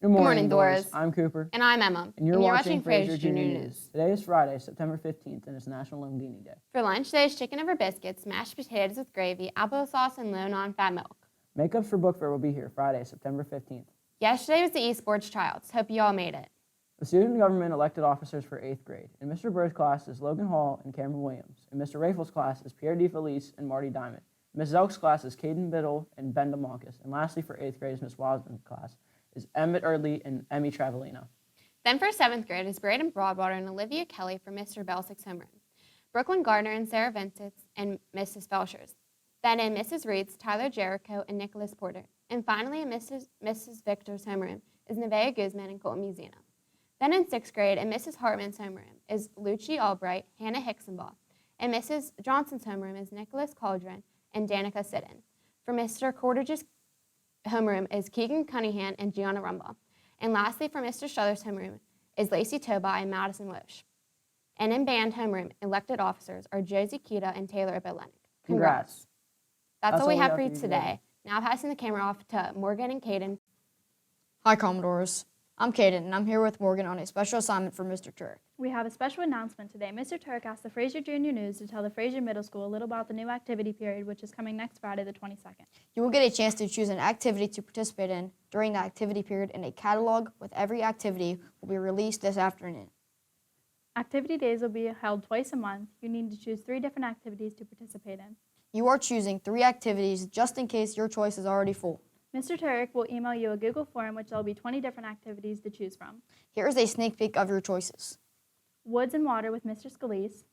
Good morning, Doris. I'm Cooper. And I'm Emma. And you're watching Fraser Junior News. Today is Friday, September 15th, and it's National Linguine Day. For lunch, today is chicken over biscuits, mashed potatoes with gravy, applesauce, and low non-fat milk. Makeups for Book Fair will be here Friday, September 15th. Yesterday was the eSports Tryouts. Hope you all made it. The student government elected officers for 8th grade. In Mr. Bird's class is Logan Hall and Cameron Williams. In Mr. Rafel's class is Pierre DeFelice and Marty Diamond. In Ms. Elk's class is Caden Biddle and Ben DeMonkus. And lastly, for 8th grade is Ms. Wasden's class is Emmett Eardley and Emmy Travelino. Then for 7th grade is Braden Broadwater and Olivia Kelly from Mr. Belsick's homeroom. Brooklyn Gardner and Sarah Vincent and Mrs. Felshers. Then in Mrs. Reed's, Tyler Jericho and Nicholas Porter. And finally in Mrs. Victor's homeroom is Nevaeh Guzman and Colton Musina. Then in 6th grade in Mrs. Hartman's homeroom is Lucci Albright, Hannah Hicksonbaugh. And Mrs. Johnson's homeroom is Nicholas Cauldron and Danica Sidden. For Mr. Cordridge's homeroom is Keegan Cunningham and Gianna Rumbaugh. And lastly, for Mr. Struther's homeroom is Lacey Tobai and Madison Loesch. And in band homeroom, elected officers are Josie Kita and Taylor Obolenic. Congrats. That's all we have for you today. Now passing the camera off to Morgan and Caden. Hi, Commodores. I'm Caden, and I'm here with Morgan on a special assignment for Mr. Turk. We have a special announcement today. Mr. Turk asked the Fraser Junior News to tell the Fraser Middle School a little about the new activity period, which is coming next Friday, the 22nd. You will get a chance to choose an activity to participate in during the activity period, and a catalog with every activity will be released this afternoon. Activity days will be held twice a month. You need to choose 3 different activities to participate in. You are choosing 3 activities just in case your choice is already full. Mr. Turk will email you a Google form, which there will be 20 different activities to choose from. Here is a sneak peek of your choices. Woods and Water with Mr. Scalise.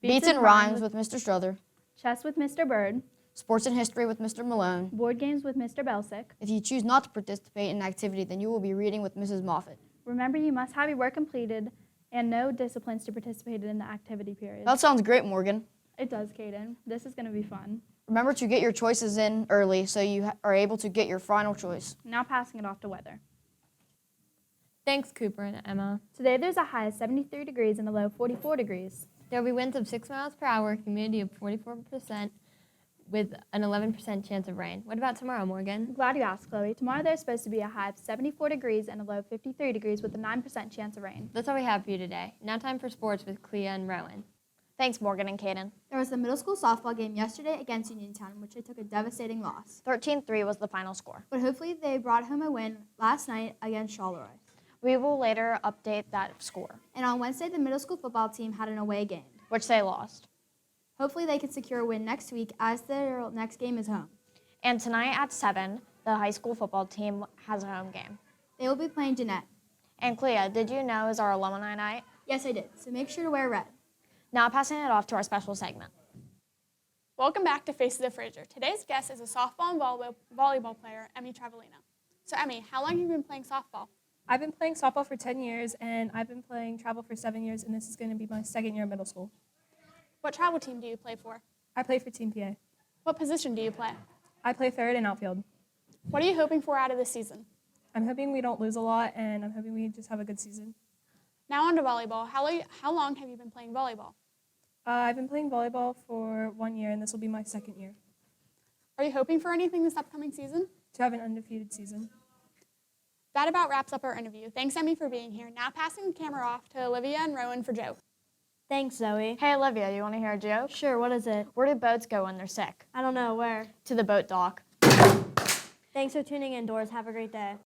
Beats and Rhymes with Mr. Struther. Chess with Mr. Bird. Sports and History with Mr. Malone. Board Games with Mr. Belsick. If you choose not to participate in an activity, then you will be reading with Mrs. Moffat. Remember, you must have your work completed and no disciplines to participate in the activity period. That sounds great, Morgan. It does, Caden. This is going to be fun. Remember to get your choices in early so you are able to get your final choice. Now passing it off to weather. Thanks, Cooper and Emma. Today there's a high of 73 degrees and a low of 44 degrees. There will be winds of 6 miles per hour, humidity of 44%, with an 11% chance of rain. What about tomorrow, Morgan? I'm glad you asked, Chloe. Tomorrow there's supposed to be a high of 74 degrees and a low of 53 degrees with a 9% chance of rain. That's all we have for you today. Now time for sports with Clea and Rowan. Thanks, Morgan and Caden. There was a middle school softball game yesterday against Uniontown, in which they took a devastating loss. 13-3 was the final score. But hopefully they brought home a win last night against Charleroi. We will later update that score, And on Wednesday, the middle school football team had an away game. which they lost. Hopefully they can secure a win next week, as their next game is home. And tonight at 7, the high school football team has a home game. They will be playing Jeanette. And Clea, did you know is our alumni night? Yes, I did, so make sure to wear red. Now passing it off to our special segment. Welcome back to Faces of Fraser. Today's guest is a softball and volleyball player, Emmy Travelino. So Emmy, how long have you been playing softball? I've been playing softball for 10 years, and I've been playing travel for 7 years, and this is going to be my 2nd year of middle school. What travel team do you play for? I play for Team PA. What position do you play? I play third and outfield. What are you hoping for out of this season? I'm hoping we don't lose a lot, and I'm hoping we just have a good season. Now on to volleyball. How long have you been playing volleyball? I've been playing volleyball for 1 year, and this will be my 2nd year. Are you hoping for anything this upcoming season? To have an undefeated season. That about wraps up our interview. Thanks, Emmy, for being here. Now passing the camera off to Olivia and Rowan for Joe. Thanks, Zoe. Hey, Olivia, you want to hear a joke? Sure, what is it? Where do boats go when they're sick? I don't know, where? To the boat dock. Thanks for tuning in, Doris. Have a great day.